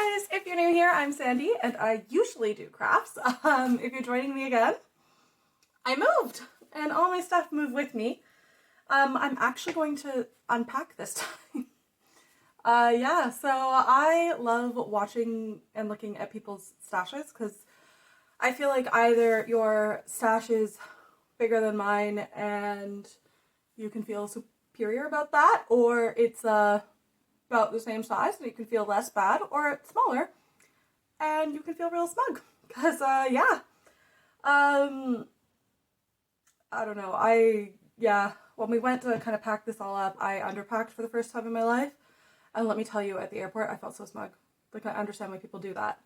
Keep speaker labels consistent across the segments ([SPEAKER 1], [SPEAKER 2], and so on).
[SPEAKER 1] guys, if you're new here, I'm Sandy and I usually do crafts. If you're joining me again, I moved and all my stuff moved with me. I'm actually going to unpack this time. Yeah, so I love watching and looking at people's stashes because I feel like either your stash is bigger than mine and you can feel superior about that, or it's about the same size and you can feel less bad, or it's smaller and you can feel real smug because yeah, I don't know, when we went to kind of pack this all up, I underpacked for the first time in my life, and let me tell you, at the airport I felt so smug. Like, I understand why people do that.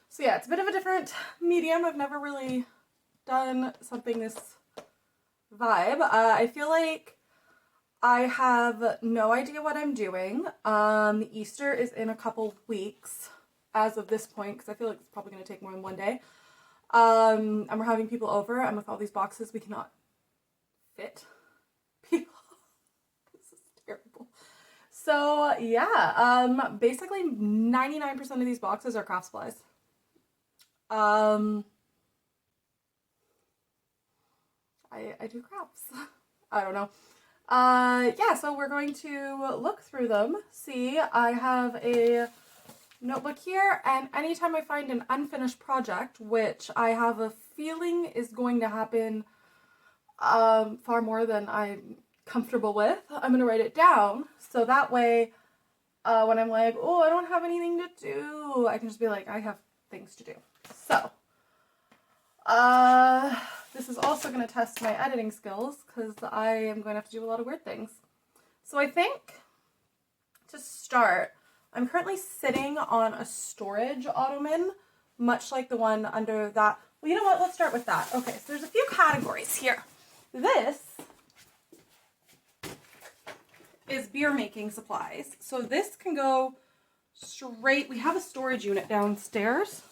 [SPEAKER 1] So yeah, it's a bit of a different medium. I've never really done something this vibe. I feel like I have no idea what I'm doing. Easter is in a couple weeks as of this point, because I feel like it's probably going to take more than one day. And we're having people over, and with all these boxes, we cannot fit people. This is terrible. So yeah, basically 99% of these boxes are craft supplies. I do crafts. I don't know. Yeah, so we're going to look through them, see. I have a notebook here, and anytime I find an unfinished project, which I have a feeling is going to happen far more than I'm comfortable with, I'm going to write it down, so that way when I'm like, oh, I don't have anything to do, I can just be like, I have things to do. So, this is also going to test my editing skills because I am going to have to do a lot of weird things. So I think to start, I'm currently sitting on a storage ottoman, much like the one under that. Well, you know what? Let's start with that. Okay, so there's a few categories here. This is beer making supplies. So this can go straight. We have a storage unit downstairs,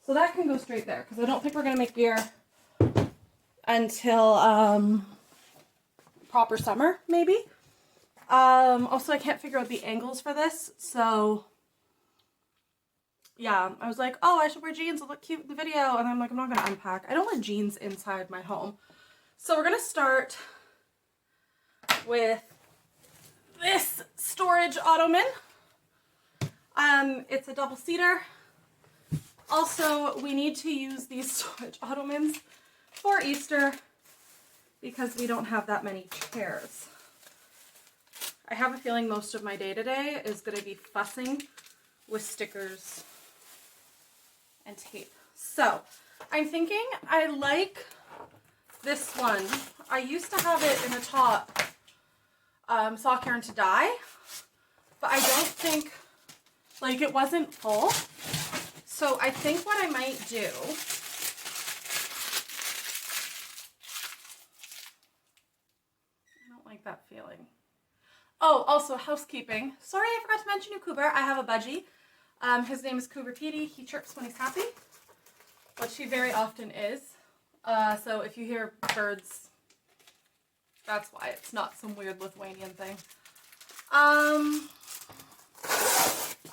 [SPEAKER 1] so that can go straight there because I don't think we're going to make beer until proper summer, maybe. Also, I can't figure out the angles for this, so yeah, I was like, oh, I should wear jeans, it'll look cute in the video, and I'm like, I'm not gonna unpack. I don't wear jeans inside my home. So we're gonna start with this storage ottoman. It's a double-seater. Also, we need to use these storage ottomans for Easter because we don't have that many chairs. I have a feeling most of my day-to-day is going to be fussing with stickers and tape. So, I'm thinking I like this one. I used to have it in a top, sock yarn to dye, but I don't think, like, it wasn't full. So I think what I might do, I don't like that feeling. Oh, also housekeeping. Sorry, I forgot to mention you, Cooper. I have a budgie. His name is Cooper Petey. He chirps when he's happy, which he very often is. So if you hear birds, that's why. It's not some weird Lithuanian thing.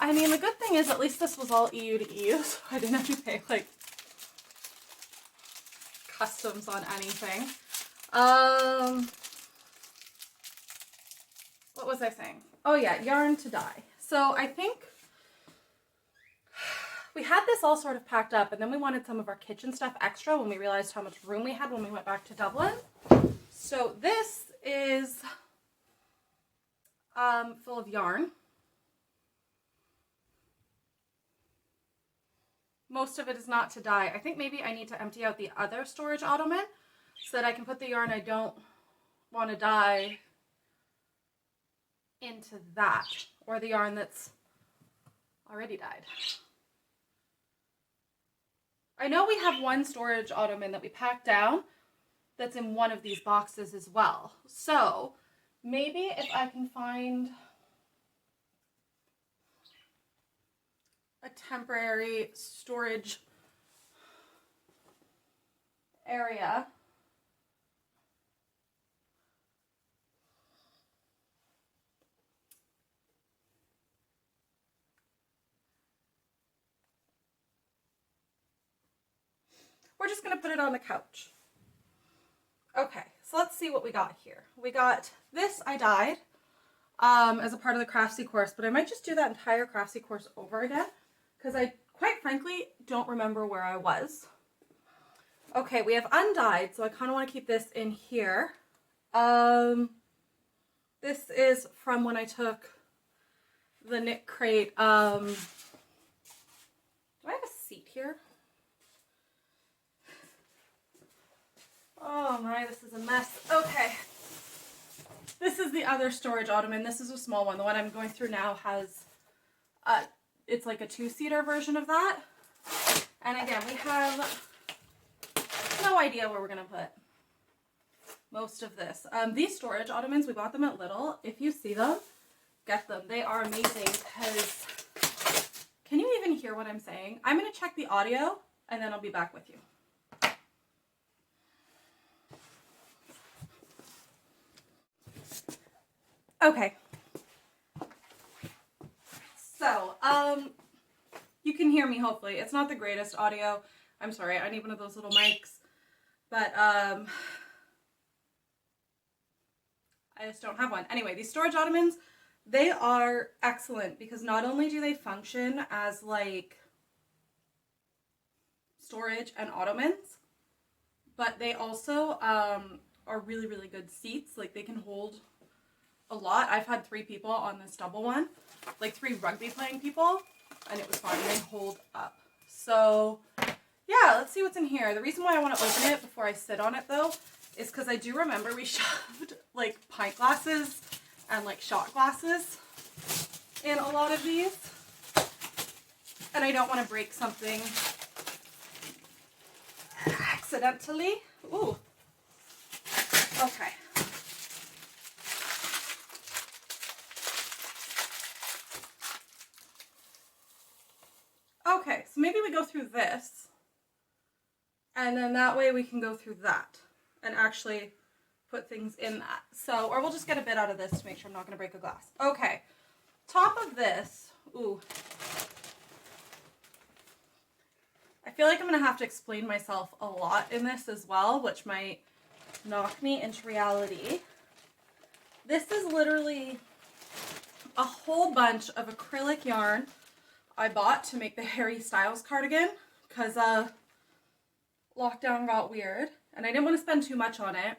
[SPEAKER 1] I mean, the good thing is at least this was all EU to EU, so I didn't have to pay, like, customs on anything. What was I saying? Oh yeah, yarn to dye. So I think we had this all sort of packed up, and then we wanted some of our kitchen stuff extra when we realized how much room we had when we went back to Dublin. So this is full of yarn. Most of it is not to dye. I think maybe I need to empty out the other storage ottoman so that I can put the yarn I don't want to dye into that, or the yarn that's already dyed. I know we have one storage ottoman that we packed down that's in one of these boxes as well. So maybe if I can find a temporary storage area. we're just going to put it on the couch. Okay, so let's see what we got here. We got this I dyed as a part of the Craftsy course, but I might just do that entire Craftsy course over again because I, quite frankly, don't remember where I was. Okay, we have undyed, so I kind of want to keep this in here. This is from when I took the knit crate. Do I have a seat here? Oh my, this is a mess. Okay. This is the other storage ottoman. This is a small one. The one I'm going through now has, it's like a 2-seater version of that. And again, we have no idea where we're going to put most of this. These storage ottomans, we bought them at Lidl. If you see them, get them. They are amazing because, can you even hear what I'm saying? I'm going to check the audio and then I'll be back with you. Okay. So, you can hear me hopefully. It's not the greatest audio. I'm sorry, I need one of those little mics. But, I just don't have one. Anyway, these storage ottomans, they are excellent because not only do they function as like storage and ottomans, but they also are really, really good seats. Like they can hold a lot. I've had 3 people on this double one, like 3 rugby playing people, and it was fine. They hold up. So yeah, let's see what's in here. The reason why I want to open it before I sit on it though is because I do remember we shoved like pint glasses and like shot glasses in a lot of these, and I don't want to break something accidentally. Ooh. Okay. Okay, so maybe we go through this, and then that way we can go through that and actually put things in that. So, or we'll just get a bit out of this to make sure I'm not going to break a glass. Okay, top of this, ooh. I feel like I'm going to have to explain myself a lot in this as well, which might knock me into reality. This is literally a whole bunch of acrylic yarn I bought to make the Harry Styles cardigan because lockdown got weird and I didn't want to spend too much on it.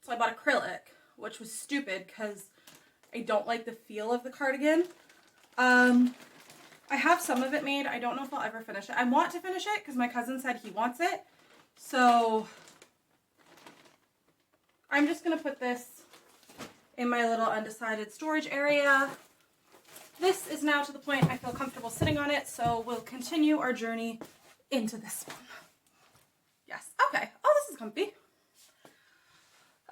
[SPEAKER 1] So I bought acrylic, which was stupid because I don't like the feel of the cardigan. I have some of it made. I don't know if I'll ever finish it. I want to finish it because my cousin said he wants it. So I'm just going to put this in my little undecided storage area. This is now to the point I feel comfortable sitting on it, so we'll continue our journey into this one. Yes, okay. Oh, this is comfy.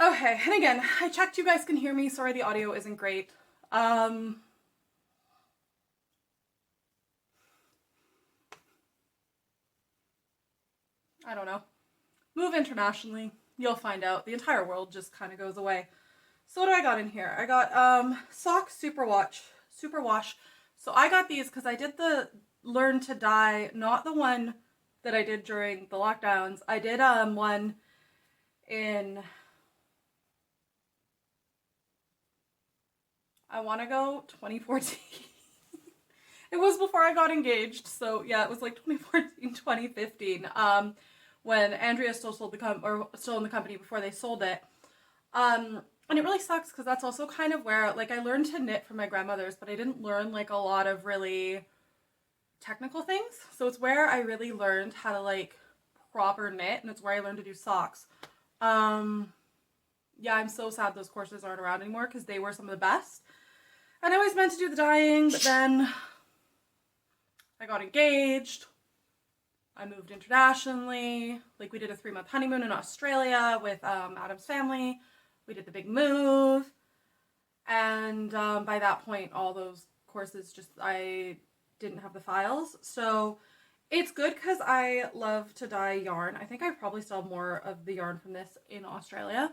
[SPEAKER 1] Okay, and again, I checked you guys can hear me. Sorry the audio isn't great. I don't know. Move internationally, you'll find out. The entire world just kind of goes away. So what do I got in here? I got Socks Superwash. So I got these because I did the Learn to Dye, not the one that I did during the lockdowns. I did one in, I want to go 2014. It was before I got engaged, so yeah, it was like 2014, 2015. When Andrea still sold still in the company before they sold it. And it really sucks because that's also kind of where, like, I learned to knit from my grandmother's, but I didn't learn like a lot of really technical things. So it's where I really learned how to like proper knit, and it's where I learned to do socks. Yeah, I'm so sad those courses aren't around anymore because they were some of the best. And I always meant to do the dyeing, but then I got engaged. I moved internationally. Like, we did a 3-month honeymoon in Australia with Adam's family. We did the big move. And by that point, all those courses I didn't have the files. So it's good because I love to dye yarn. I think I probably still have more of the yarn from this in Australia.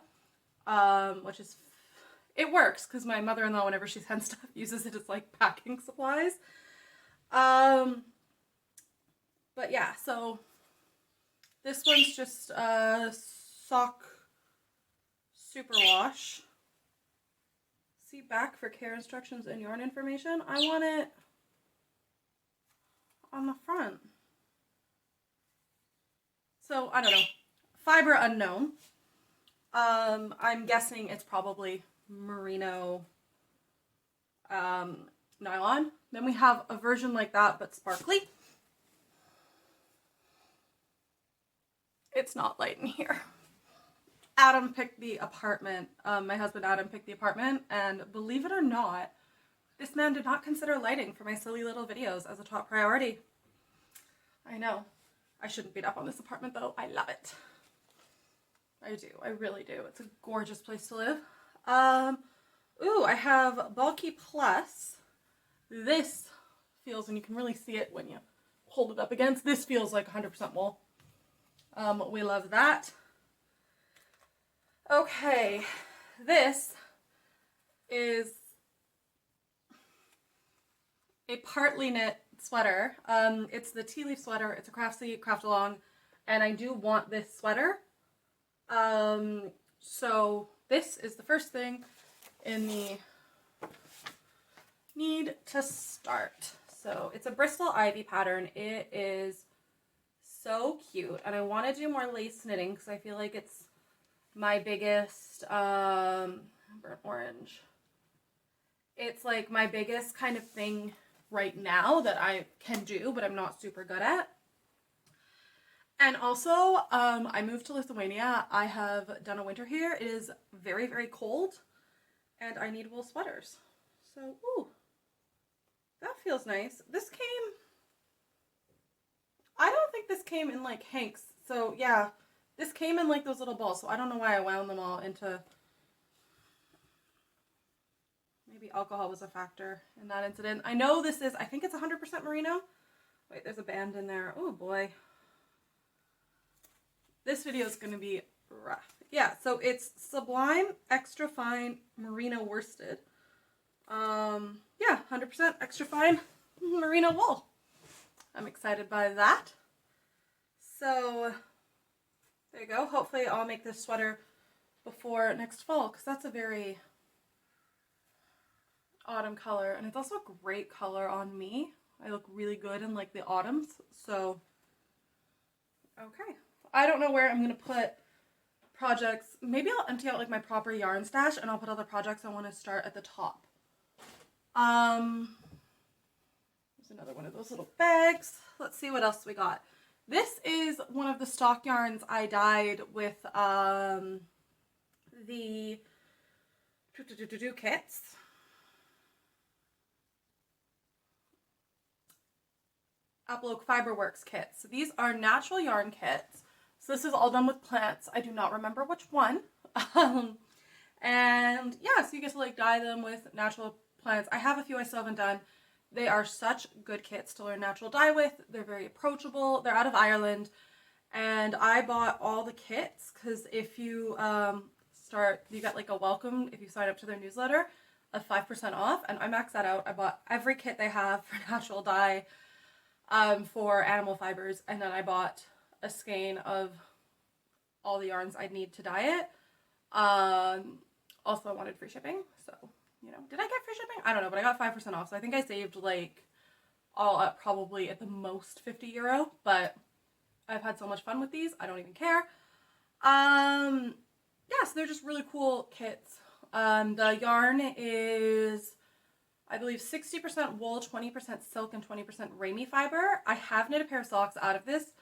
[SPEAKER 1] Which is, it works because my mother-in-law, whenever she sends stuff, uses it as like packing supplies. But yeah, so This one's just a sock superwash. See back for care instructions and yarn information. I want it on the front. So, I don't know. Fiber unknown. I'm guessing it's probably merino nylon. Then we have a version like that, but sparkly. It's not light in here. Adam picked the apartment. My husband Adam picked the apartment, and believe it or not, this man did not consider lighting for my silly little videos as a top priority. I know. I shouldn't beat up on this apartment though. I love it. I do. I really do. It's a gorgeous place to live. Ooh, I have Bulky Plus. This feels, and you can really see it when you hold it up against, this feels like 100% wool. We love that. Okay, this is a partly knit sweater. It's the tea leaf sweater. It's a Craftsy craft along, and I do want this sweater. So this is the first thing in the need to start. So it's a Bristol Ivy pattern. It is so cute, and I want to do more lace knitting because I feel like it's my biggest burnt orange. It's like my biggest kind of thing right now that I can do, but I'm not super good at. And also, I moved to Lithuania. I have done a winter here. It is very, very cold, and I need wool sweaters. So, ooh, that feels nice. This came, I don't think this came in like hanks. So yeah, this came in like those little balls. So I don't know why I wound them all into, maybe alcohol was a factor in that incident. I know this is, I think it's 100% merino. Wait, there's a band in there. Oh boy. This video is going to be rough. Yeah, so it's Sublime Extra Fine Merino Worsted. Yeah, 100% extra fine merino wool. I'm excited by that. So, there you go. Hopefully I'll make this sweater before next fall, because that's a very autumn color. And it's also a great color on me. I look really good in like the autumns. So, okay. I don't know where I'm going to put projects. Maybe I'll empty out like my proper yarn stash and I'll put all the projects I want to start at the top. There's another one of those little bags. Let's see what else we got. This is one of the stock yarns I dyed with the kits. Uploak Fiberworks kits. So these are natural yarn kits. So this is all done with plants. I do not remember which one. And yeah, so you get to like dye them with natural plants. I have a few I still haven't done. They are such good kits to learn natural dye with. They're very approachable. They're out of Ireland. And I bought all the kits because if you you get like a welcome if you sign up to their newsletter of 5% off. And I maxed that out. I bought every kit they have for natural dye for animal fibers. And then I bought a skein of all the yarns I'd need to dye it. Also I wanted free shipping, so you know, did I get free shipping? I don't know, but I got 5% off, so I think I saved like all up probably at the most €50, but I've had so much fun with these, I don't even care. Yeah, so they're just really cool kits. The yarn is, I believe, 60% wool, 20% silk, and 20% Ramie fiber. I have knit a pair of socks out of this,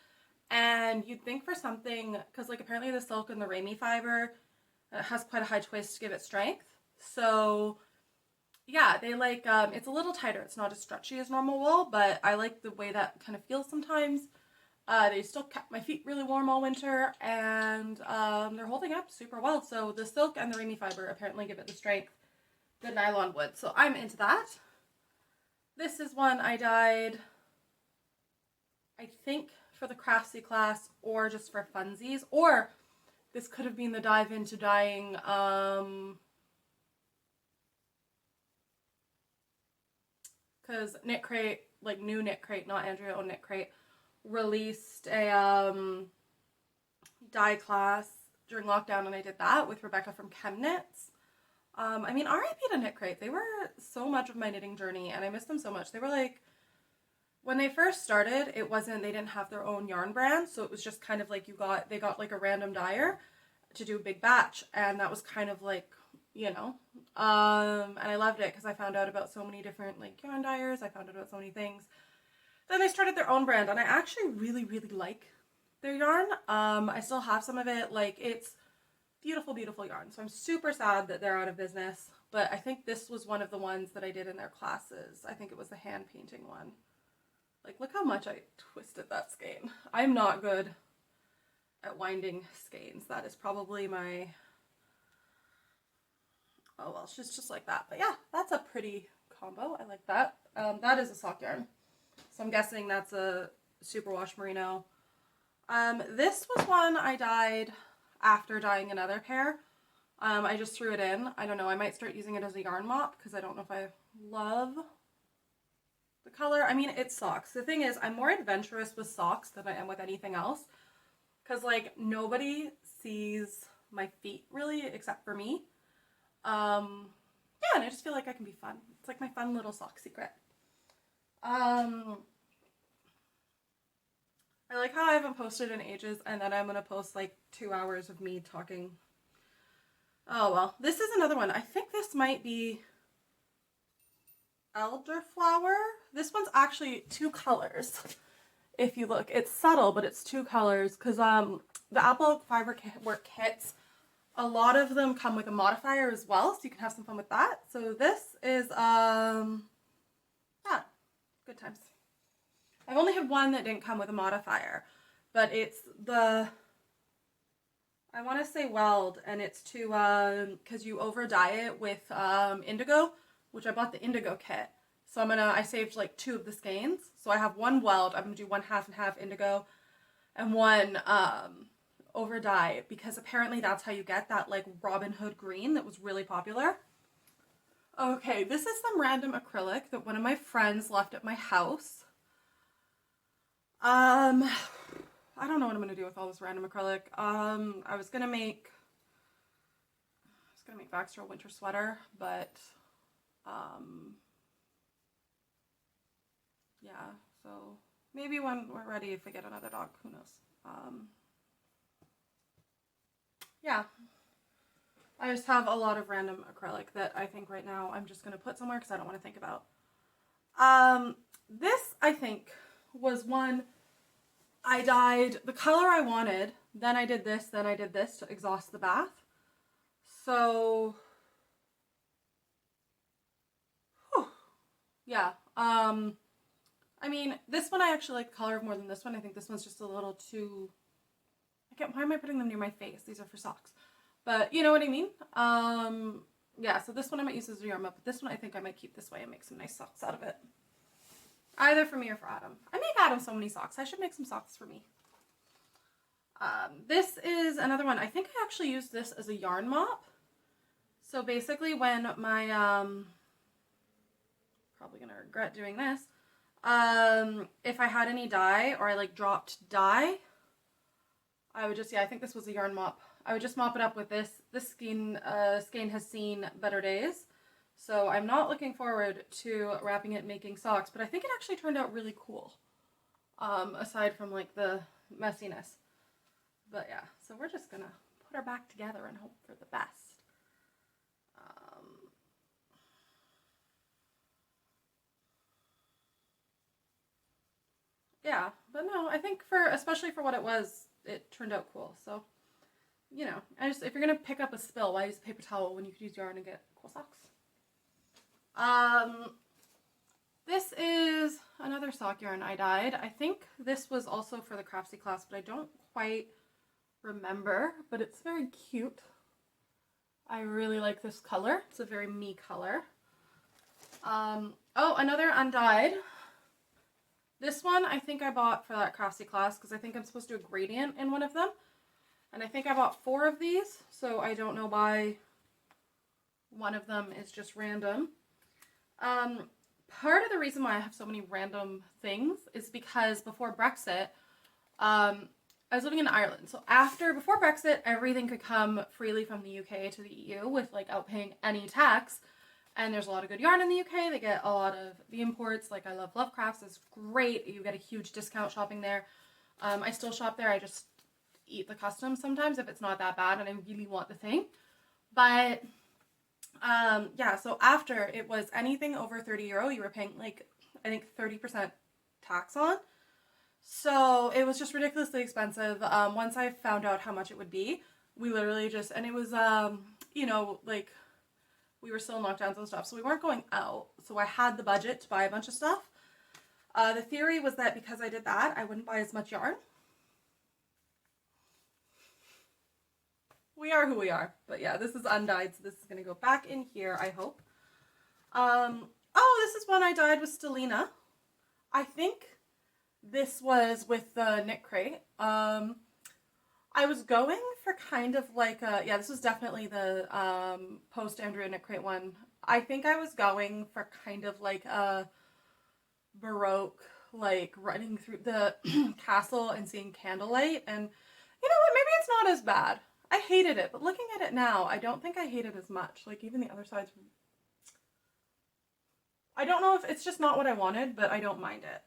[SPEAKER 1] and you'd think for something, because like apparently the silk and the Ramie fiber has quite a high twist to give it strength. So yeah, they like, it's a little tighter. It's not as stretchy as normal wool, but I like the way that kind of feels sometimes. They still kept my feet really warm all winter, and they're holding up super well. So the silk and the Ramie fiber apparently give it the strength the nylon would. So I'm into that. This is one I dyed, I think, for the Craftsy class or just for funsies, or this could have been the dive into dyeing because Knit Crate, like new Knit Crate, not Andrea owned Knit Crate, released a dye class during lockdown, and I did that with Rebecca from ChemKnits. I mean, RIP to Knit Crate. They were so much of my knitting journey, and I miss them so much. They were like, when they first started, they didn't have their own yarn brand, so it was just kind of like they got like a random dyer to do a big batch, and that was kind of like, and I loved it because I found out about so many different like yarn dyers. I found out about so many things. Then they started their own brand, and I actually really, really like their yarn. I still have some of it. Like, it's beautiful, beautiful yarn. So I'm super sad that they're out of business, but I think this was one of the ones that I did in their classes. I think it was the hand painting one. Like, look how much I twisted that skein. I'm not good at winding skeins. That is probably my... Oh, well, she's just like that. But yeah, that's a pretty combo. I like that. That is a sock yarn. So I'm guessing that's a superwash merino. This was one I dyed after dyeing another pair. I just threw it in. I don't know. I might start using it as a yarn mop because I don't know if I love the color. I mean, it's socks. The thing is, I'm more adventurous with socks than I am with anything else. Because, like, nobody sees my feet, really, except for me. Yeah, and I just feel like I can be fun. It's like my fun little sock secret. I like how I haven't posted in ages, and then I'm going to post, like, 2 hours of me talking. Oh, well. This is another one. I think this might be elderflower. This one's actually 2 colors. If you look, it's subtle, but it's 2 colors because the apple fiber work kits, a lot of them come with a modifier as well, so you can have some fun with that. So this is good times. I've only had one that didn't come with a modifier, but it's the, I want to say weld, and it's to because you over dye it with indigo, which I bought the indigo kit. So I saved like 2 of the skeins. So I have 1 weld. I'm gonna do 1 half and half indigo and 1 over dye, because apparently that's how you get that like Robin Hood green that was really popular. Okay, this is some random acrylic that one of my friends left at my house. I don't know what I'm gonna do with all this random acrylic. I was gonna make Baxter a winter sweater, but yeah, so maybe when we're ready, if we get another dog, who knows. Yeah, I just have a lot of random acrylic that I think right now I'm just going to put somewhere because I don't want to think about. This, I think, was one I dyed the color I wanted, then I did this to exhaust the bath. So, whew, yeah, I mean, this one I actually like the color of more than this one. I think this one's just a little too, why am I putting them near my face? These are for socks. But you know what I mean? Yeah, so this one I might use as a yarn mop, but this one I think I might keep this way and make some nice socks out of it. Either for me or for Adam. I make Adam so many socks. I should make some socks for me. This is another one. I think I actually used this as a yarn mop. So basically when my, probably gonna regret doing this, if I had any dye or I like dropped dye, I would just, I think this was a yarn mop. I would just mop it up with this. This skein has seen better days. So I'm not looking forward to wrapping it and making socks, but I think it actually turned out really cool. Aside from like the messiness. But yeah, so we're just gonna put her back together and hope for the best. Yeah, but no, I think especially for what it was, it turned out cool. So, you know, if you're gonna pick up a spill, why use a paper towel when you could use yarn and get cool socks? This is another sock yarn I dyed. I think this was also for the Craftsy class, but I don't quite remember, but it's very cute. I really like this color. It's a very me color. Oh, another undyed. This one I think I bought for that Craftsy class because I think I'm supposed to do a gradient in one of them. And I think I bought 4 of these, so I don't know why one of them is just random. Part of the reason why I have so many random things is because before Brexit, I was living in Ireland. So before Brexit, everything could come freely from the UK to the EU without paying any tax. And there's a lot of good yarn in the UK. They get a lot of the imports. I love Lovecrafts. It's great. You get a huge discount shopping there. I still shop there. I just eat the customs sometimes if it's not that bad and I really want the thing. But yeah, so after it was anything over €30, you were paying I think 30% tax on. So it was just ridiculously expensive. Once I found out how much it would be, we literally just, and it was, we were still in lockdowns and stuff, so we weren't going out. So I had the budget to buy a bunch of stuff. The theory was that because I did that, I wouldn't buy as much yarn. We are who we are. But yeah, this is undyed, so this is going to go back in here, I hope. Oh, this is one I dyed with Stellina. I think this was with the knit crate. I was going for kind of yeah, this was definitely the post Andrea knit crate one. I think I was going for kind of a Baroque, running through the castle and seeing candlelight. And you know what, maybe it's not as bad. I hated it, but looking at it now, I don't think I hate it as much. Even the other sides, I don't know if it's just not what I wanted, but I don't mind it.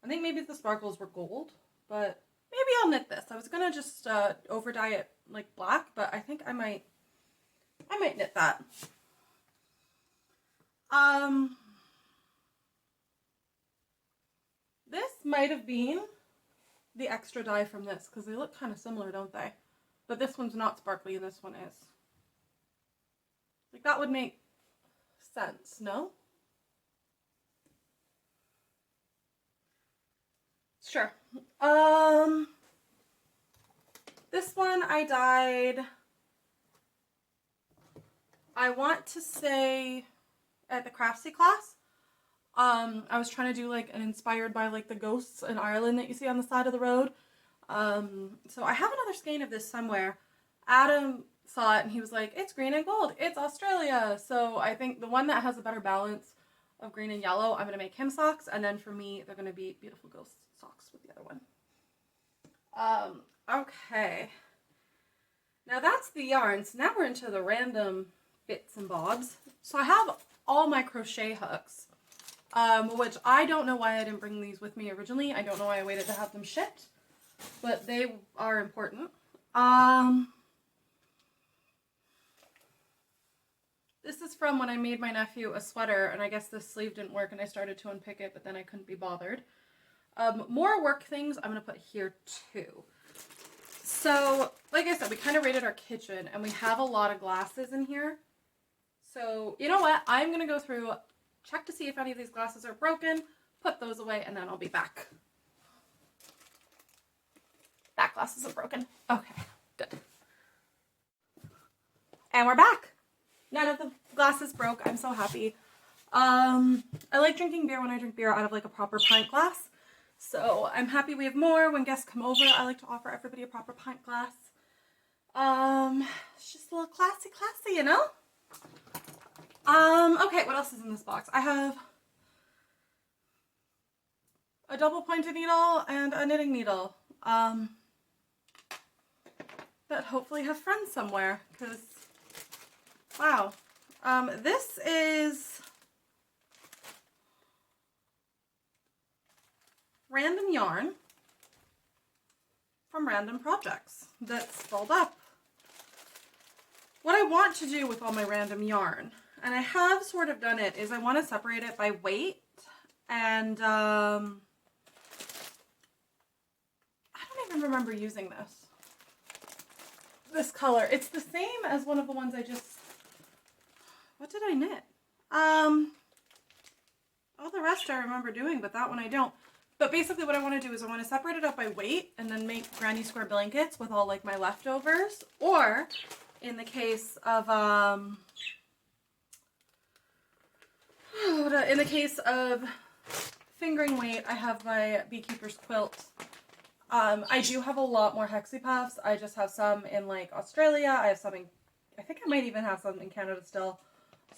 [SPEAKER 1] I think maybe the sparkles were gold, but maybe I'll knit this. I was gonna just over dye it black, but I think I might knit that. This might have been the extra dye from this because they look kind of similar, don't they? But this one's not sparkly and this one is. That would make sense, no? Sure. This one I dyed, I want to say at the Craftsy class. I was trying to do an inspired by the ghosts in Ireland that you see on the side of the road. So I have another skein of this somewhere. Adam saw it and he was like, it's green and gold. It's Australia. So I think the one that has a better balance of green and yellow, I'm going to make him socks. And then for me, they're going to be beautiful ghost socks with the other one. Okay. Now that's the yarns. Now we're into the random bits and bobs. So I have all my crochet hooks, which I don't know why I didn't bring these with me originally. I don't know why I waited to have them shipped, but they are important. This is from when I made my nephew a sweater, and I guess this sleeve didn't work and I started to unpick it, but then I couldn't be bothered. More work things I'm going to put here too. So, like I said, we kind of raided our kitchen and we have a lot of glasses in here. So, you know what? I'm going to go through, check to see if any of these glasses are broken, put those away, and then I'll be back. That glass isn't broken. Okay, good. And we're back. None of the glasses broke. I'm so happy. I like drinking beer when I drink beer out of a proper pint glass. So I'm happy we have more. When guests come over, I like to offer everybody a proper pint glass. It's just a little classy, you know? Okay, what else is in this box? I have a double pointed needle and a knitting needle. That hopefully have friends somewhere, because, wow. This is random yarn from random projects that's folded up. What I want to do with all my random yarn, and I have sort of done it, is I want to separate it by weight, and I don't even remember using this color. It's the same as one of the ones I just, what did I knit? All the rest I remember doing, but that one I don't. But basically what I want to do is I want to separate it up by weight and then make granny square blankets with all my leftovers. Or in the case of fingering weight, I have my beekeeper's quilt. I do have a lot more hexie puffs. I just have some in Australia. I have some in, I think I might even have some in Canada still.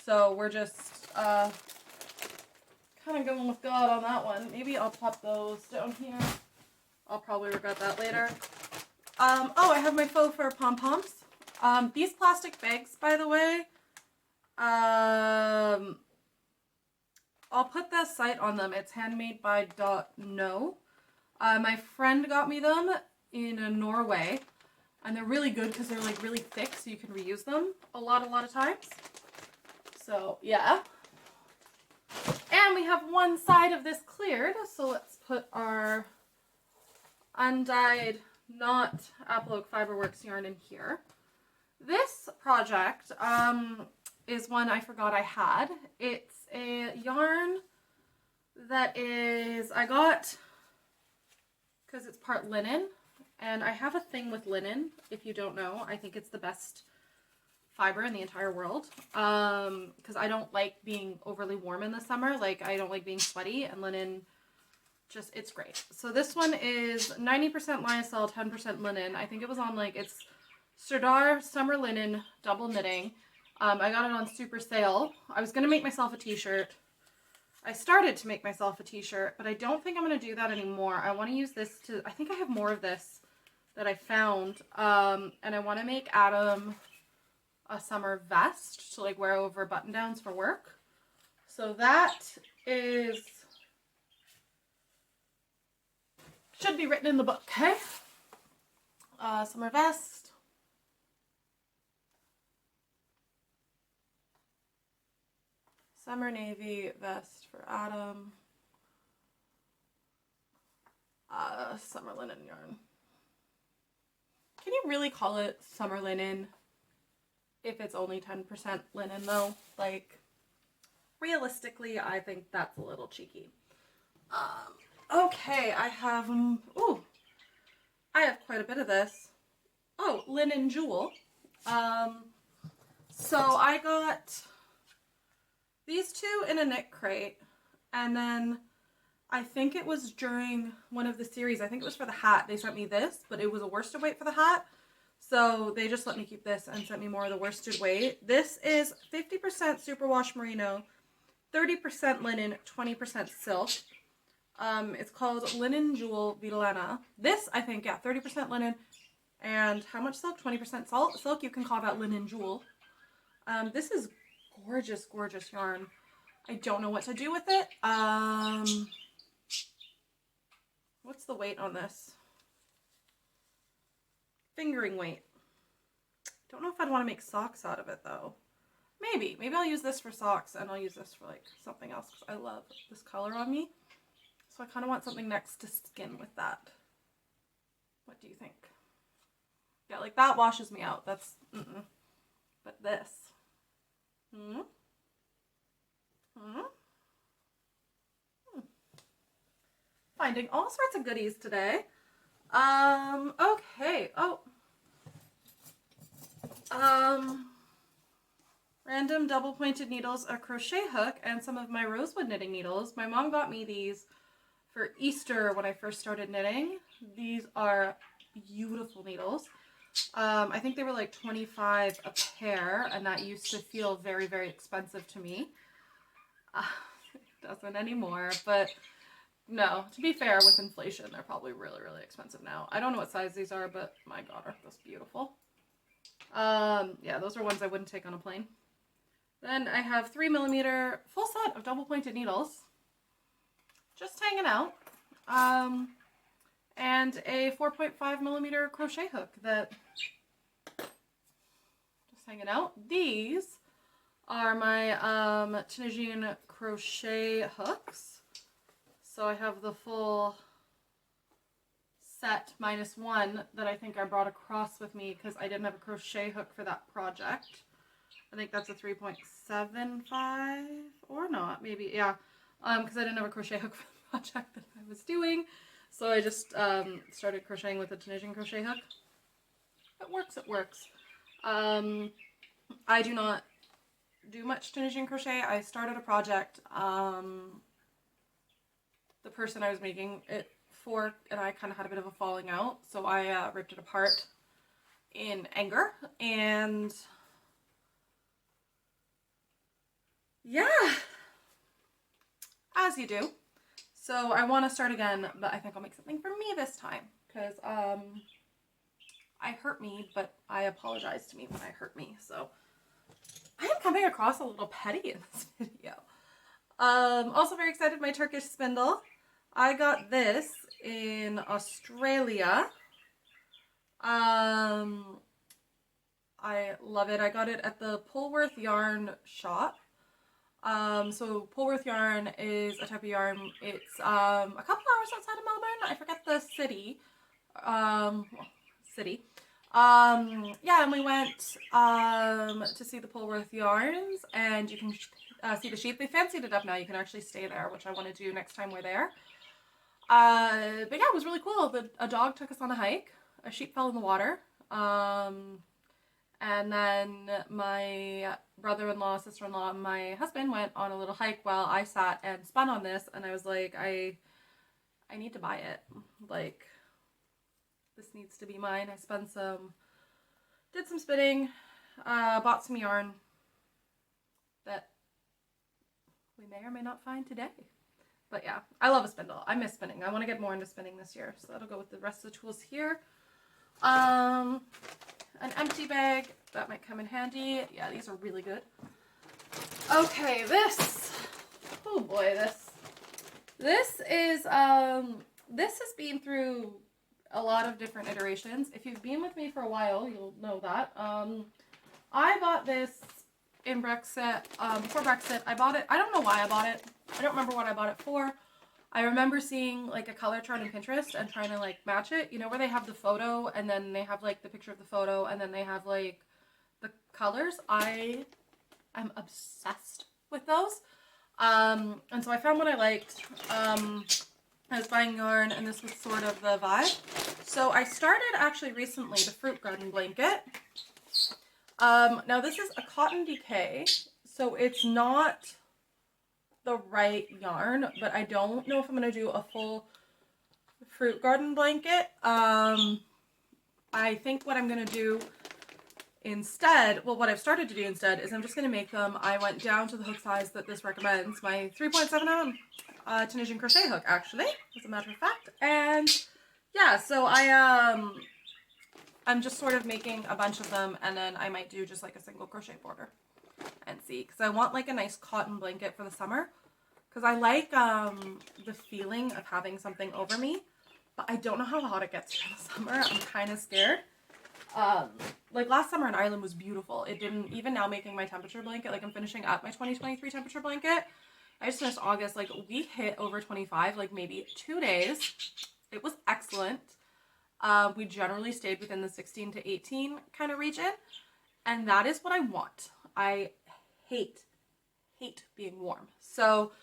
[SPEAKER 1] So we're just kind of going with God on that one. Maybe I'll pop those down here. I'll probably regret that later. Oh, I have my faux fur pom-poms. These plastic bags, by the way, I'll put the site on them. It's handmade by .no. My friend got me them in Norway, and they're really good because they're like really thick, so you can reuse them a lot of times. So yeah. And we have one side of this cleared, so let's put our undyed, not Apple Oak Fiberworks yarn in here. This project is one I forgot I had. It's a yarn that is, I got, because it's part linen, and I have a thing with linen, if you don't know. I think it's the best fiber in the entire world, because I don't like being overly warm in the summer. Like, I don't like being sweaty, and linen, just, it's great. So this one is 90% lyocell, 10% linen. I think it was on, like, it's Serdar Summer Linen Double Knitting. I got it on super sale. I was going to make myself a t-shirt. I started to make myself a t-shirt, but I don't think I'm going to do that anymore. I want to use this to, I think I have more of this that I found, and I want to make Adam a summer vest to like wear over button downs for work. So that is, should be written in the book, okay? Summer vest. Summer navy vest for Adam. Summer linen yarn. Can you really call it summer linen if it's only 10% linen though? Like, realistically, I think that's a little cheeky. Okay, I have, ooh, I have quite a bit of this. Oh, linen jewel. So I got these two in a knit crate, and then I think it was during one of the series, I think it was for the hat, they sent me this, but it was a worsted weight for the hat. So they just let me keep this and sent me more of the worsted weight. This is 50% superwash merino, 30% linen, 20% silk. It's called Linen Jewel Vitellana. This, I think, yeah, 30% linen and how much silk? 20% silk. You can call that Linen Jewel. This is gorgeous, gorgeous yarn. I don't know what to do with it. What's the weight on this? Fingering weight. Don't know if I'd want to make socks out of it though. Maybe I'll use this for socks, and I'll use this for like something else because I love this color on me. So I kind of want something next to skin with that. What do you think? Yeah, like that washes me out. That's, But this. Finding all sorts of goodies today. Okay. Oh. Random double pointed needles, a crochet hook, and some of my rosewood knitting needles. My mom got me these for Easter when I first started knitting. These are beautiful needles. I think they were like $25 a pair, and that used to feel very, very expensive to me. It doesn't anymore, but no, to be fair, with inflation, they're probably really, really expensive now. I don't know what size these are, but my God, aren't those beautiful? Yeah, those are ones I wouldn't take on a plane. Then I have 3mm full set of double pointed needles, just hanging out, and a 4.5mm crochet hook that just hanging out. These are my Tunisian crochet hooks. So I have the full set minus one that I think I brought across with me because I didn't have a crochet hook for that project. I think that's a 3.75 or not, maybe, yeah, because I didn't have a crochet hook for the project that I was doing. So I just started crocheting with a Tunisian crochet hook. It works, it works. I do not do much Tunisian crochet. I started a project, the person I was making it for and I kind of had a bit of a falling out, so I ripped it apart in anger, and yeah, as you do. So I want to start again, but I think I'll make something for me this time, because I hurt me, but I apologize to me when I hurt me. So I am coming across a little petty in this video. Also very excited, my Turkish spindle. I got this in Australia. I love it. I got it at the Polworth Yarn shop. So Polworth yarn is a type of yarn. It's a couple hours outside of Melbourne. I forget the city. Yeah, and we went to see the Polworth yarns, and you can see the sheep. They fancied it up now. You can actually stay there, which I want to do next time we're there. But yeah, it was really cool. A dog took us on a hike. A sheep fell in the water. And then my brother-in-law, sister-in-law, and my husband went on a little hike while I sat and spun on this, and I was like, I need to buy it. Like, this needs to be mine. I did some spinning, bought some yarn that we may or may not find today. But yeah, I love a spindle. I miss spinning. I want to get more into spinning this year, so that'll go with the rest of the tools here. An empty bag, that might come in handy. Yeah, these are really good. Okay, oh boy, this has been through a lot of different iterations. If you've been with me for a while, you'll know that. I bought this in Brexit, before Brexit. I bought it, I don't know why I bought it. I don't remember what I bought it for. I remember seeing like a color chart on Pinterest and trying to like match it. You know where they have the photo and then they have like the picture of the photo and then they have like the colors. I am obsessed with those. And so I found what I liked. I was buying yarn and this was sort of the vibe. So I started actually recently the fruit garden blanket. Now this is a cotton decay, so it's not the right yarn, but I don't know if I'm going to do a full fruit garden blanket. I think what I'm going to do instead, well, what I've started to do instead is I'm just going to make them. I went down to the hook size that this recommends, my 3.7mm Tunisian crochet hook, actually, as a matter of fact. And yeah, so I'm just sort of making a bunch of them, and then I might do just like a single crochet border and see, because I want like a nice cotton blanket for the summer, because I like the feeling of having something over me, but I don't know how hot it gets here in the summer. I'm kind of scared. Like last summer in Ireland was beautiful. It didn't, even now making my temperature blanket, like I'm finishing up my 2023 temperature blanket. I just finished August, like we hit over 25, like maybe 2 days. It was excellent. We generally stayed within the 16 to 18 kind of region, and that is what I want. I hate being warm. So,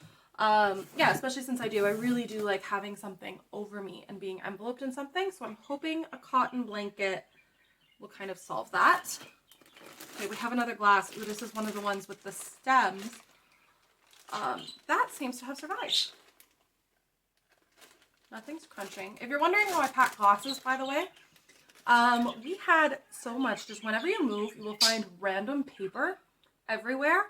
[SPEAKER 1] yeah, especially since I really do like having something over me and being enveloped in something. So I'm hoping a cotton blanket will kind of solve that. Okay, we have another glass. Ooh, this is one of the ones with the stems. That seems to have survived. Nothing's crunching. If you're wondering how I pack glasses, by the way, we had so much. Just whenever you move, you will find random paper everywhere.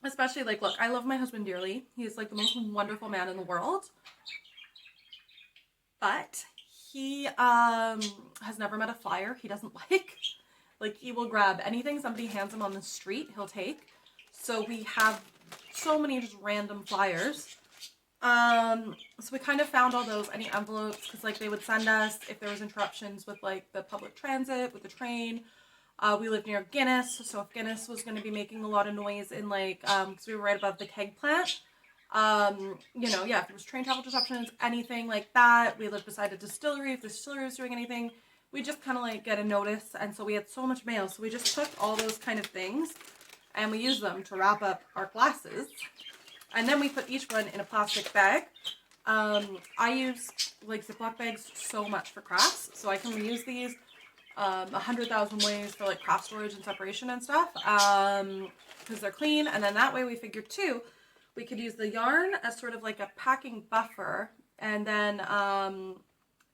[SPEAKER 1] Especially like, look, I love my husband dearly. He's like the most wonderful man in the world. But he has never met a flyer he doesn't like. Like, he will grab anything somebody hands him on the street, he'll take. So we have so many just random flyers. So we kind of found all those, any envelopes, because like they would send us if there was interruptions with like the public transit, with the train. We live near Guinness, so if Guinness was going to be making a lot of noise in like, because we were right above the keg plant, you know, yeah, if there was train travel disruptions, anything like that. We lived beside a distillery. If the distillery was doing anything, we just kind of like get a notice. And so we had so much mail, so we just took all those kind of things and we used them to wrap up our glasses. And then we put each one in a plastic bag. I use like Ziploc bags so much for crafts, so I can reuse these 100,000 ways for like craft storage and separation and stuff, because they're clean. And then that way we figured too, we could use the yarn as sort of like a packing buffer, and then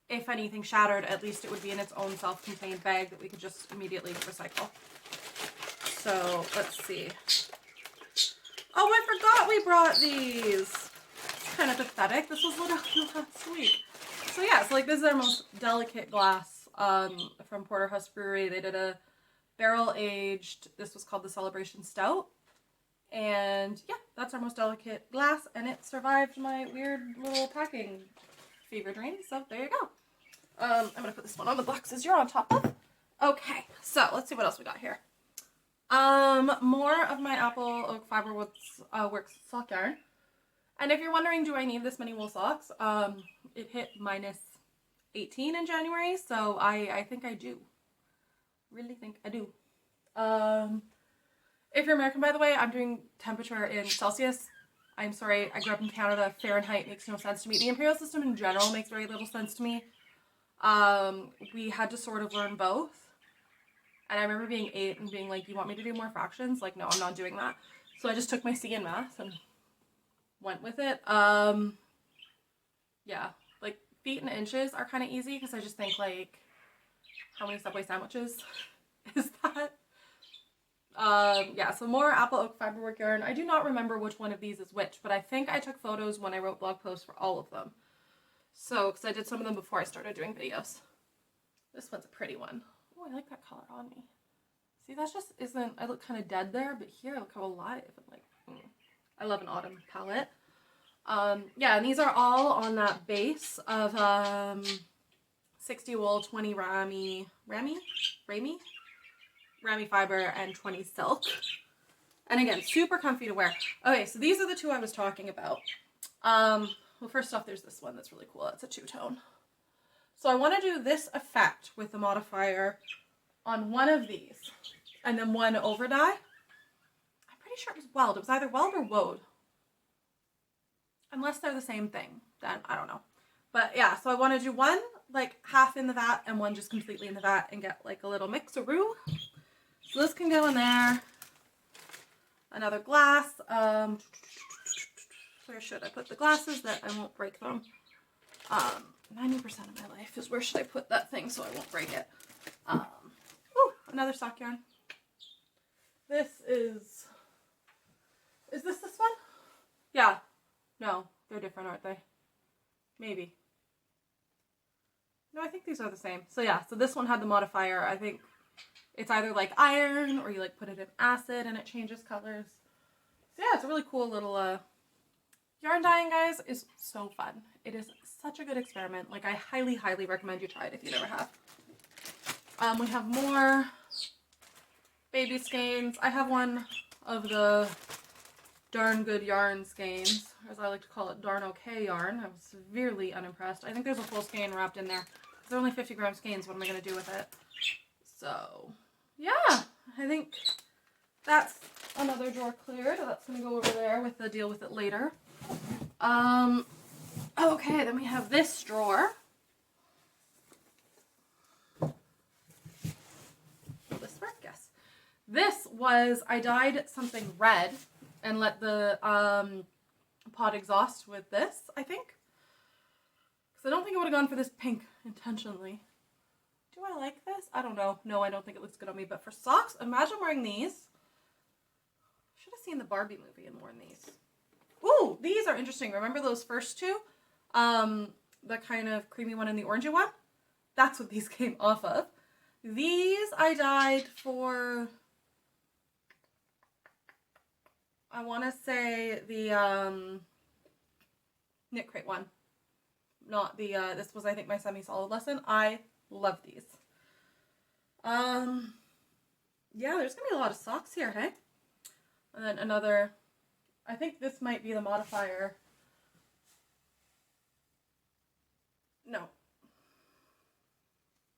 [SPEAKER 1] if anything shattered, at least it would be in its own self-contained bag that we could just immediately recycle. So let's see. Oh, I forgot we brought these. It's kind of pathetic. This was literally last week. So yeah, so like this is our most delicate glass from Porterhouse Brewery. They did a barrel aged, this was called the Celebration Stout. And yeah, that's our most delicate glass, and it survived my weird little packing fever dream. So there you go. I'm gonna put this one on the boxes you're on top of. Okay, so let's see what else we got here. More of my Apple Oak Fiber Works sock yarn. And if you're wondering, do I need this many wool socks? It hit minus 18 in January, so I think I do. Really think I do. If you're American, by the way, I'm doing temperature in Celsius. I'm sorry, I grew up in Canada. Fahrenheit makes no sense to me. The imperial system in general makes very little sense to me. We had to sort of learn both. And I remember being 8 and being like, you want me to do more fractions? Like, no, I'm not doing that. So I just took my C in math and went with it. Yeah, like feet and inches are kind of easy because I just think like, how many Subway sandwiches is that? Yeah, so more Apple Oak Fiberwork yarn. I do not remember which one of these is which, but I think I took photos when I wrote blog posts for all of them. So, because I did some of them before I started doing videos. This one's a pretty one. Oh, I like that color on me. See, that just isn't, I look kind of dead there, but here I look how alive. I'm like, I love an autumn palette. Yeah, and these are all on that base of 60 wool, 20 rami fiber, and 20 silk. And again, super comfy to wear. Okay, so these are the two I was talking about. Well, first off, there's this one that's really cool. It's a two-tone. So I want to do this effect with the modifier on one of these, and then one over dye. I'm pretty sure it was weld. It was either weld or wode. Unless they're the same thing, then I don't know. But yeah, so I want to do one like half in the vat and one just completely in the vat and get like a little mix-a-roo. So this can go in there. Another glass. Where should I put the glasses that I won't break them? 90% of my life is where should I put that thing so I won't break it. Another sock yarn. This is this one? Yeah. No, they're different, aren't they? Maybe. No, I think these are the same. So yeah, so this one had the modifier. I think it's either like iron or you like put it in acid and it changes colors. So yeah, it's a really cool little yarn dyeing, guys, is so fun. It is such a good experiment. Like, I highly, highly recommend you try it if you never have. We have more baby skeins. I have one of the darn good yarn skeins, as I like to call it, darn okay yarn. I was severely unimpressed. I think there's a full skein wrapped in there. They're only 50 gram skeins. What am I going to do with it? So, yeah, I think that's another drawer cleared. That's going to go over there with the deal with it later. Okay, then we have this drawer. Will this work? Yes. This was, I dyed something red and let the pot exhaust with this, I think. Because I don't think I would have gone for this pink intentionally. Do I like this? I don't know. No, I don't think it looks good on me. But for socks, imagine wearing these. Should have seen the Barbie movie and worn these. Ooh, these are interesting. Remember those first two? The kind of creamy one and the orangey one? That's what these came off of. These I dyed for, I want to say the knit crate one. Not the, this was I think my semi-solid lesson. I love these. Yeah, there's going to be a lot of socks here, hey? And then another, I think this might be the modifier. No.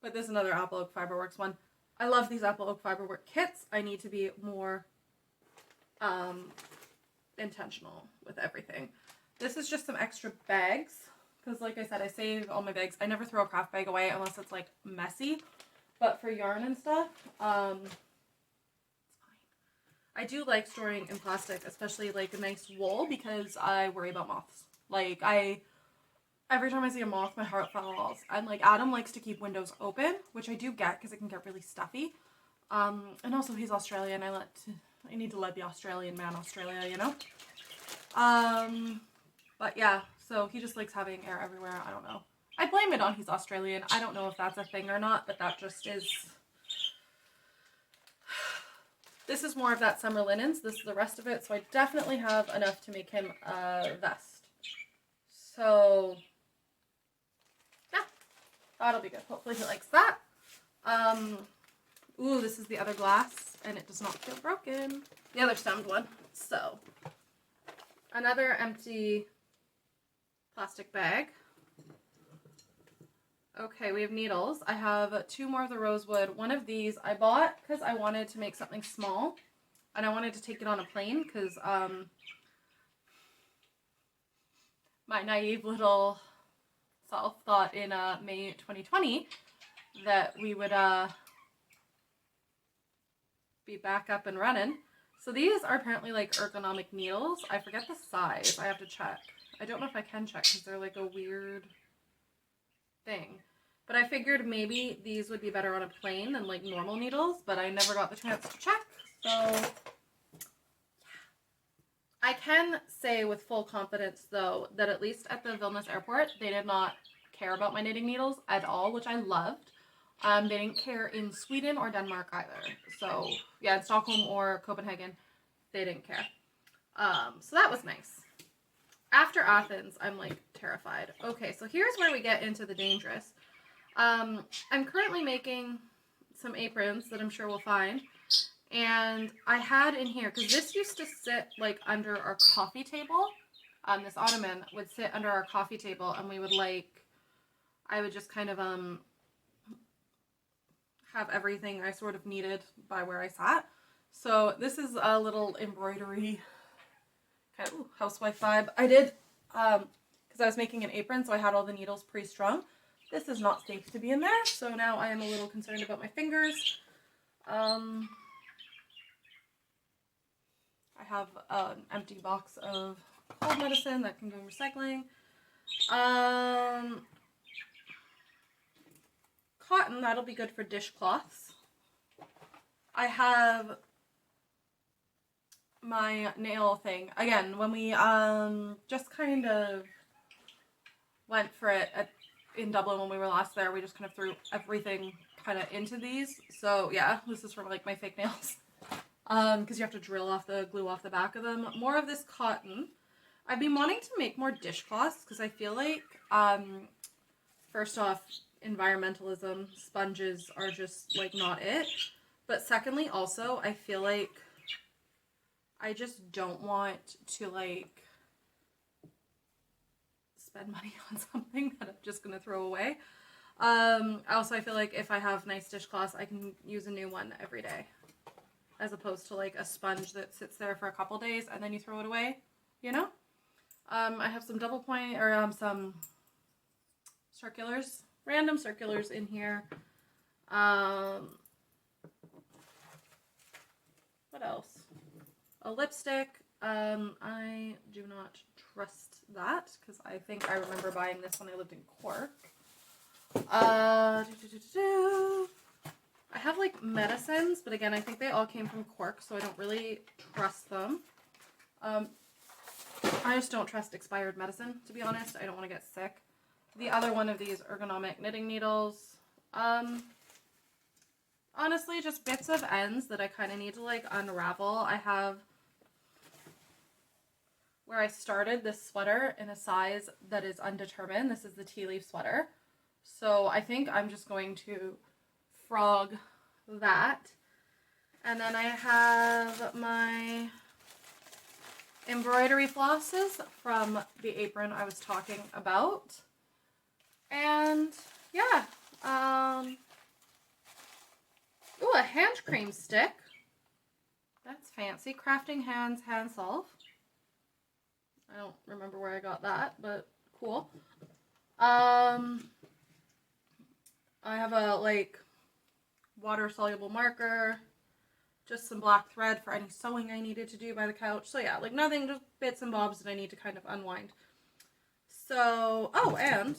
[SPEAKER 1] But this is another Apple Oak Fiberworks one. I love these Apple Oak Fiberwork kits. I need to be more intentional with everything. This is just some extra bags. Because like I said, I save all my bags. I never throw a craft bag away unless it's like messy. But for yarn and stuff, it's fine. I do like storing in plastic, especially like a nice wool, because I worry about moths. Like every time I see a moth, my heart falls. And like Adam likes to keep windows open, which I do get because it can get really stuffy. And also he's Australian. I need to let the Australian man Australia, you know? But yeah, so he just likes having air everywhere. I don't know. I blame it on he's Australian. I don't know if that's a thing or not, but that just is. This is more of that summer linens. This is the rest of it. So I definitely have enough to make him a vest. So yeah, that'll be good. Hopefully he likes that. Ooh, this is the other glass and it does not feel broken. The other stemmed one. So another empty plastic bag. Okay, we have needles. I have 2 more of the rosewood. One of these I bought because I wanted to make something small. And I wanted to take it on a plane because my naive little self thought in May 2020 that we would be back up and running. So these are apparently like ergonomic needles. I forget the size. I have to check. I don't know if I can check because they're like a weird thing. But I figured maybe these would be better on a plane than like normal needles, but I never got the chance to check. So yeah. I can say with full confidence though that at least at the Vilnius airport they did not care about my knitting needles at all, which I loved. They didn't care in Sweden or Denmark either. So yeah, in Stockholm or Copenhagen, they didn't care. So that was nice. After Athens, I'm like terrified. Okay, so here's where we get into the dangerous. I'm currently making some aprons that I'm sure we'll find. And I had in here, because this used to sit like under our coffee table. This ottoman would sit under our coffee table and we would I would just kind of have everything I sort of needed by where I sat. So this is a little embroidery kind of housewife vibe. I did, because I was making an apron, so I had all the needles pre-strung. This is not safe to be in there, so now I am a little concerned about my fingers. I have an empty box of cold medicine that can go in recycling. Cotton, that'll be good for dishcloths. I have my nail thing. Again, when we just kind of went for it in Dublin when we were last there, we just kind of threw everything kind of into these. So yeah, this is from like my fake nails. Because you have to drill off the glue off the back of them. More of this cotton. I've been wanting to make more dishcloths because I feel like, first off, environmentalism, sponges are just like not it. But secondly, also, I feel like I just don't want to like spend money on something that I'm just gonna throw away. Also, I feel like if I have nice dishcloths, I can use a new one every day, as opposed to like a sponge that sits there for a couple days and then you throw it away, you know? I have some double point, or some circulars, random circulars in here. What else? A lipstick. I do not trust that because I think I remember buying this when I lived in Cork. I have like medicines, but again, I think they all came from Cork, so I don't really trust them. I just don't trust expired medicine, to be honest. I don't want to get sick. The other one of these ergonomic knitting needles. Honestly, just bits of ends that I kind of need to like unravel. I have where I started this sweater in a size that is undetermined. This is the tea leaf sweater. So I think I'm just going to frog that. And then I have my embroidery flosses from the apron I was talking about. And yeah, ooh, a hand cream stick. That's fancy. Crafting Hands hand salve. I don't remember where I got that, but cool. I have a like water soluble marker, just some black thread for any sewing I needed to do by the couch. So yeah, like nothing, just bits and bobs that I need to kind of unwind. So, oh, and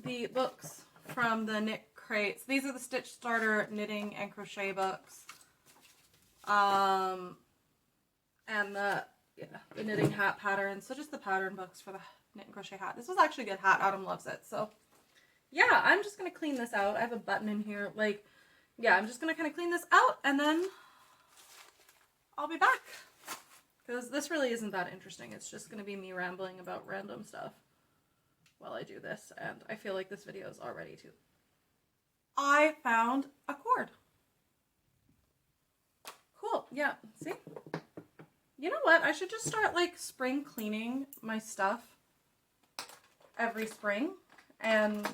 [SPEAKER 1] the books from the knit crates. These are the Stitch Starter knitting and crochet books. And yeah, the knitting hat pattern. So just the pattern books for the knit and crochet hat. This was actually a good hat. Adam loves it. So yeah, I'm just going to clean this out. I have a button in here. Like, yeah, I'm just going to kind of clean this out and then I'll be back. Because this really isn't that interesting. It's just going to be me rambling about random stuff while I do this. And I feel like this video is already too. I found a cord. Cool. Yeah. See? You know what? I should just start like spring cleaning my stuff every spring. And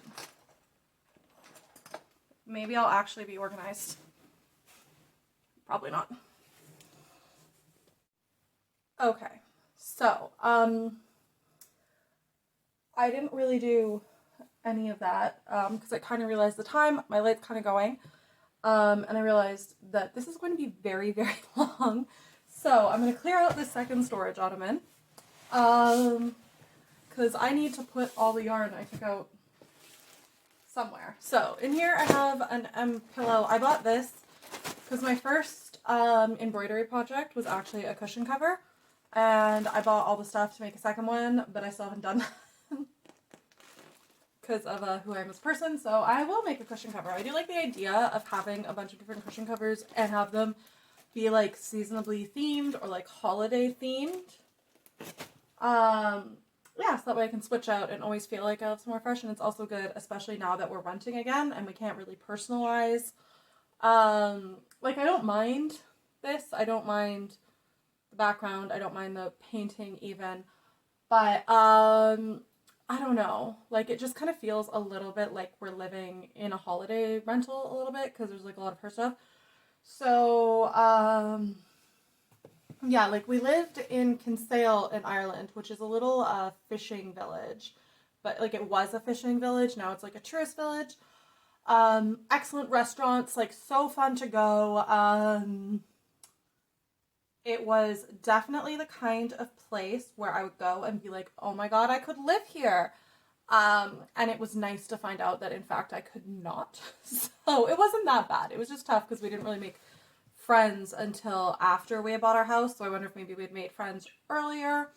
[SPEAKER 1] maybe I'll actually be organized. Probably not. Okay, so, I didn't really do any of that, because I kind of realized the time, my light's kind of going, and I realized that this is going to be very, very long, so I'm going to clear out this second storage ottoman, because I need to put all the yarn I took out somewhere. So, in here I have an pillow. I bought this because my first embroidery project was actually a cushion cover. And I bought all the stuff to make a second one, but I still haven't done that because of who I am as a person. So I will make a cushion cover. I do like the idea of having a bunch of different cushion covers and have them be like seasonably themed or like holiday themed. Yeah, so that way I can switch out and always feel like I have some more fresh. And it's also good, especially now that we're renting again and we can't really personalize. Like I don't mind this. I don't mind background. I don't mind the painting even, but I don't know, like it just kind of feels a little bit like we're living in a holiday rental a little bit because there's like a lot of her stuff. So yeah, like we lived in Kinsale in Ireland, which is a little fishing village, but like it was a fishing village, now it's like a tourist village. Excellent restaurants, like so fun to go. It was definitely the kind of place where I would go and be like, oh my god, I could live here. And it was nice to find out that in fact I could not. So it wasn't that bad. It was just tough because we didn't really make friends until after we had bought our house. So I wonder if maybe we had made friends earlier.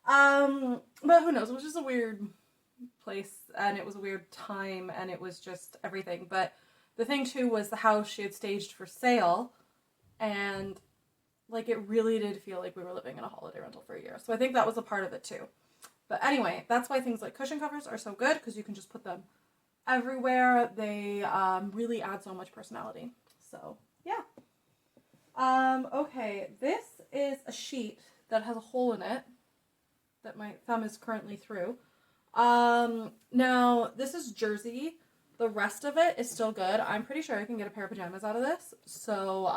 [SPEAKER 1] But who knows? It was just a weird place and it was a weird time and it was just everything. But the thing too was the house she had staged for sale, and like it really did feel like we were living in a holiday rental for a year. So I think that was a part of it too. But anyway, that's why things like cushion covers are so good, because you can just put them everywhere. They really add so much personality. So yeah. Okay, this is a sheet that has a hole in it that my thumb is currently through. Now this is jersey. The rest of it is still good. I'm pretty sure I can get a pair of pajamas out of this. So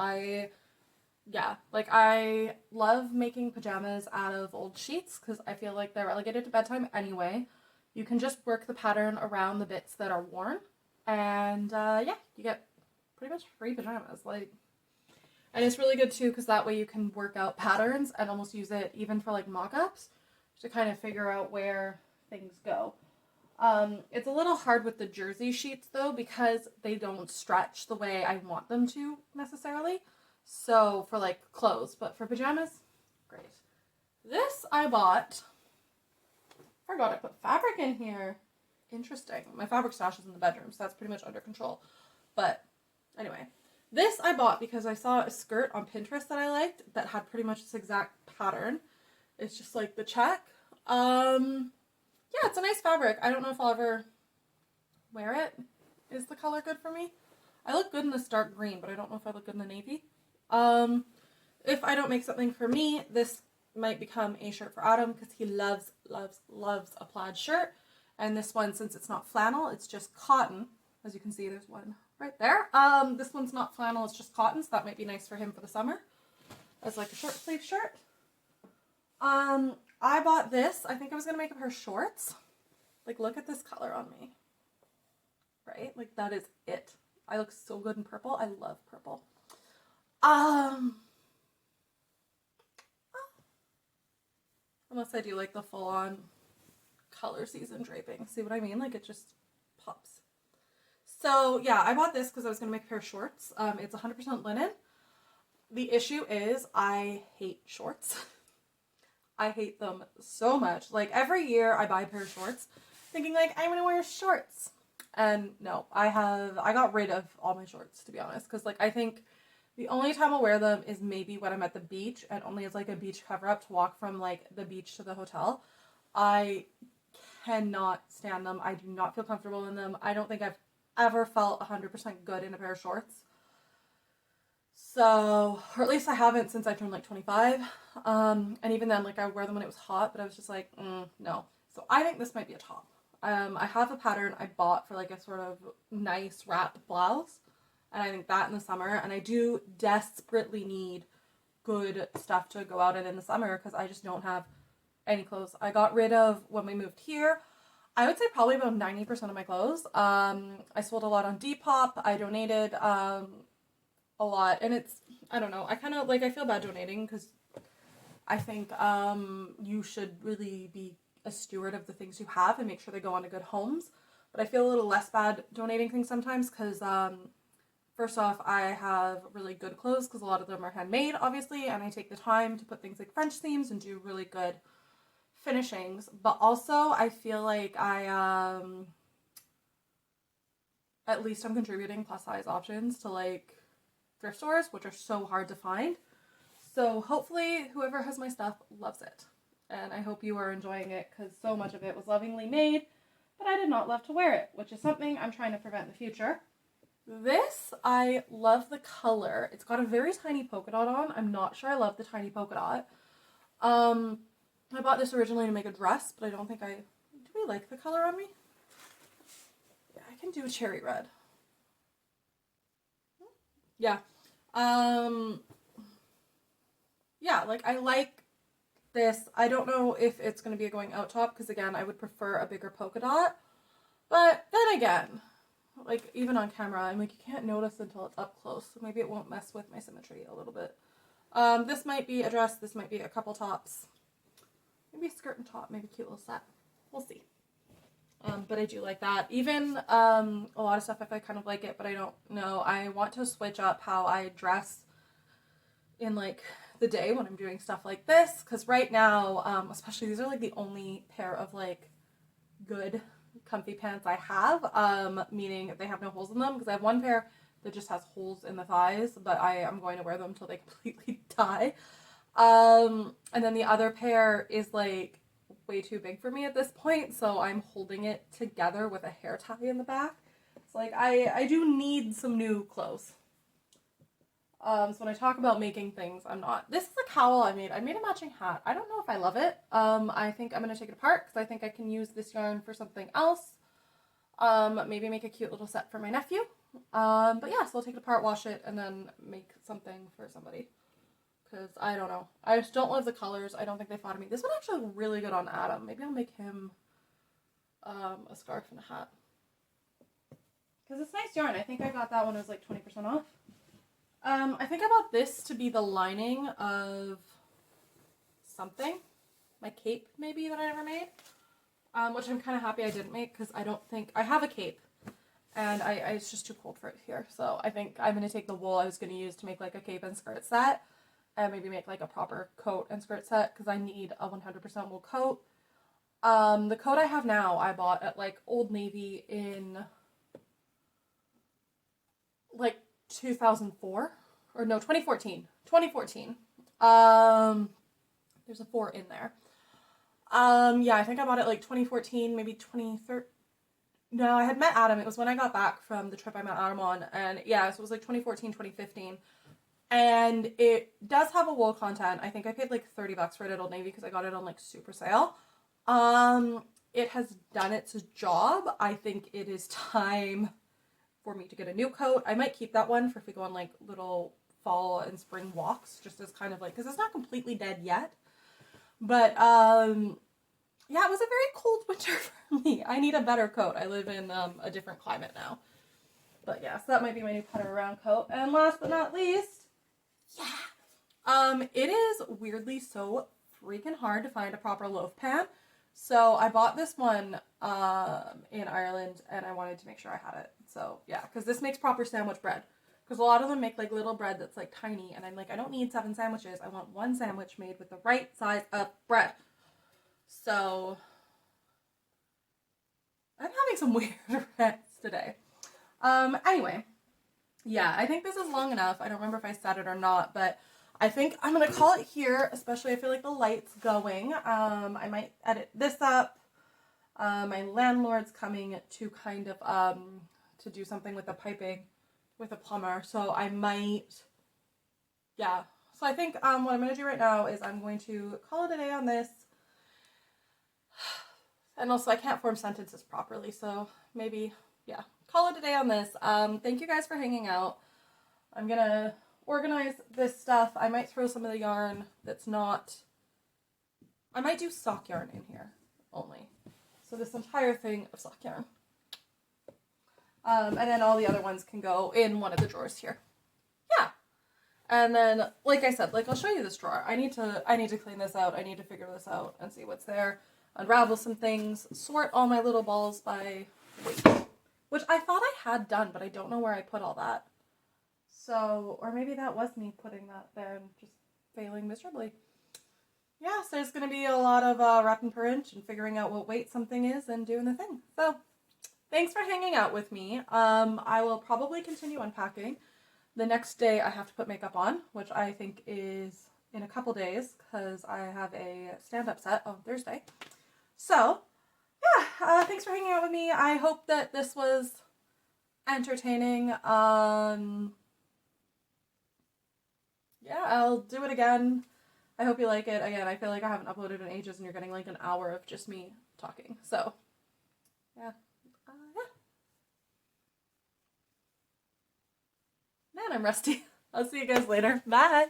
[SPEAKER 1] yeah, like I love making pajamas out of old sheets because I feel like they're relegated to bedtime anyway. You can just work the pattern around the bits that are worn, and yeah, you get pretty much free pajamas. Like, and it's really good too because that way you can work out patterns and almost use it even for like mock-ups to kind of figure out where things go. It's a little hard with the jersey sheets though because they don't stretch the way I want them to necessarily. So for like clothes, but for pajamas, great. This I bought. Forgot I put fabric in here. Interesting. My fabric stash is in the bedroom, so that's pretty much under control. But anyway, this I bought because I saw a skirt on Pinterest that I liked that had pretty much this exact pattern. It's just like the check. Yeah, it's a nice fabric. I don't know if I'll ever wear it. Is the color good for me? I look good in this dark green, but I don't know if I look good in the navy. If I don't make something for me, this might become a shirt for Adam because he loves, loves, loves a plaid shirt. And this one, since it's not flannel, it's just cotton. As you can see, there's one right there. This one's not flannel, it's just cotton, so that might be nice for him for the summer as like a short sleeve shirt. I bought this. I think I was going to make a pair of shorts. Like, look at this color on me. Right? Like, that is it. I look so good in purple. I love purple. Unless I do like the full-on color season draping. See what I mean? Like, it just pops. So, yeah, I bought this because I was going to make a pair of shorts. It's 100% linen. The issue is I hate shorts. I hate them so much. Like, every year I buy a pair of shorts thinking, like, I'm gonna wear shorts. And no, I got rid of all my shorts, to be honest. Because, like, I think the only time I'll wear them is maybe when I'm at the beach and only as, like, a beach cover-up to walk from, like, the beach to the hotel. I cannot stand them. I do not feel comfortable in them. I don't think I've ever felt 100% good in a pair of shorts. So, or at least I haven't since I turned like 25. And even then, like, I would wear them when it was hot, but I was just like, no. So I think this might be a top. I have a pattern I bought for like a sort of nice wrap blouse. And I think that in the summer, and I do desperately need good stuff to go out in the summer because I just don't have any clothes. I got rid of, when we moved here, I would say probably about 90% of my clothes. I sold a lot on Depop. I donated a lot, and it's, I don't know, I kind of, like, I feel bad donating because I think you should really be a steward of the things you have and make sure they go on to good homes. But I feel a little less bad donating things sometimes because first off, I have really good clothes because a lot of them are handmade, obviously, and I take the time to put things like French seams and do really good finishings. But also, I feel like at least I'm contributing plus size options to, like, thrift stores, which are so hard to find. So hopefully whoever has my stuff loves it. And I hope you are enjoying it because so much of it was lovingly made, but I did not love to wear it, which is something I'm trying to prevent in the future. This, I love the color. It's got a very tiny polka dot on. I'm not sure I love the tiny polka dot. I bought this originally to make a dress, but I don't think do we like the color on me? Yeah, I can do a cherry red. Yeah. Yeah, like, I like this. I don't know if it's going to be a going out top, because again, I would prefer a bigger polka dot. But then again, like, even on camera, I'm like, you can't notice until it's up close, so maybe it won't mess with my symmetry a little bit. This might be a dress, this might be a couple tops. Maybe a skirt and top, maybe a cute little set. We'll see. But I do like that. Even a lot of stuff, if I kind of like it, but I don't know. I want to switch up how I dress in, like, the day when I'm doing stuff like this. Because right now, especially, these are, like, the only pair of, like, good comfy pants I have. Meaning they have no holes in them. Because I have one pair that just has holes in the thighs. But I am going to wear them until they completely die. And then the other pair is, like, way too big for me at this point, so I'm holding it together with a hair tie in the back. So, like, I do need some new clothes. So when I talk about making things, I'm not. This is a cowl I made. I made a matching hat. I don't know if I love it. I think I'm going to take it apart because I think I can use this yarn for something else. Maybe make a cute little set for my nephew. But yeah, so I'll take it apart, wash it, and then make something for somebody. Because I don't know. I just don't love the colors. I don't think they flatter me. This one actually looked really good on Adam. Maybe I'll make him a scarf and a hat. Because it's nice yarn. I think I got that one as like 20% off. I think I bought this to be the lining of something. My cape, maybe, that I never made. Which I'm kind of happy I didn't make because I don't think... I have a cape. And it's just too cold for it here. So I think I'm going to take the wool I was going to use to make like a cape and skirt set. And maybe make like a proper coat and skirt set because I need a 100% wool coat. The coat I have now I bought at like Old Navy in like 2004 or no 2014. 2014. There's a 4 in there. Yeah, I think I bought it like 2014, maybe 2013. No, I had met Adam. It was when I got back from the trip I met Adam on, and yeah, so it was like 2014, 2015. And it does have a wool content. I think I paid like $30 for it at Old Navy because I got it on like super sale. It has done its job. I think it is time for me to get a new coat. I might keep that one for if we go on like little fall and spring walks, just as kind of like, because it's not completely dead yet. But yeah, it was a very cold winter for me. I need a better coat. I live in a different climate now. But yeah, so that might be my new putter around coat. And last but not least, yeah. It is weirdly so freaking hard to find a proper loaf pan. So I bought this one in Ireland and I wanted to make sure I had it. So yeah, because this makes proper sandwich bread. Because a lot of them make like little bread that's like tiny, and I'm like, I don't need 7 sandwiches. I want one sandwich made with the right size of bread. So I'm having some weird rants today. Anyway, yeah, I think this is long enough. I don't remember if I said it or not, but I think I'm gonna call it here, especially I feel like the light's going. I might edit this up. My landlord's coming to kind of to do something with the piping with a plumber, so I might, yeah. So I think what I'm gonna do right now is I'm going to call it a day on this. And also I can't form sentences properly, so maybe, yeah, call it a day on this. Thank you guys for hanging out. I'm gonna organize this stuff. I might throw some of the yarn that's not, I might do sock yarn in here only. So this entire thing of sock yarn. And then all the other ones can go in one of the drawers here. Yeah. And then, like I said, like I'll show you this drawer. I need to clean this out. I need to figure this out and see what's there. Unravel some things. Sort all my little balls by weight. Which I thought I had done, but I don't know where I put all that. So, or maybe that was me putting that there and just failing miserably. Yeah, so there's going to be a lot of wrapping per inch and figuring out what weight something is and doing the thing. So, thanks for hanging out with me. I will probably continue unpacking. The next day I have to put makeup on, which I think is in a couple days because I have a stand-up set on Thursday. So, yeah, thanks for hanging out with me. I hope that this was entertaining. Yeah, I'll do it again. I hope you like it. Again, I feel like I haven't uploaded in ages and you're getting like an hour of just me talking. So, yeah. Man, I'm rusty. I'll see you guys later. Bye.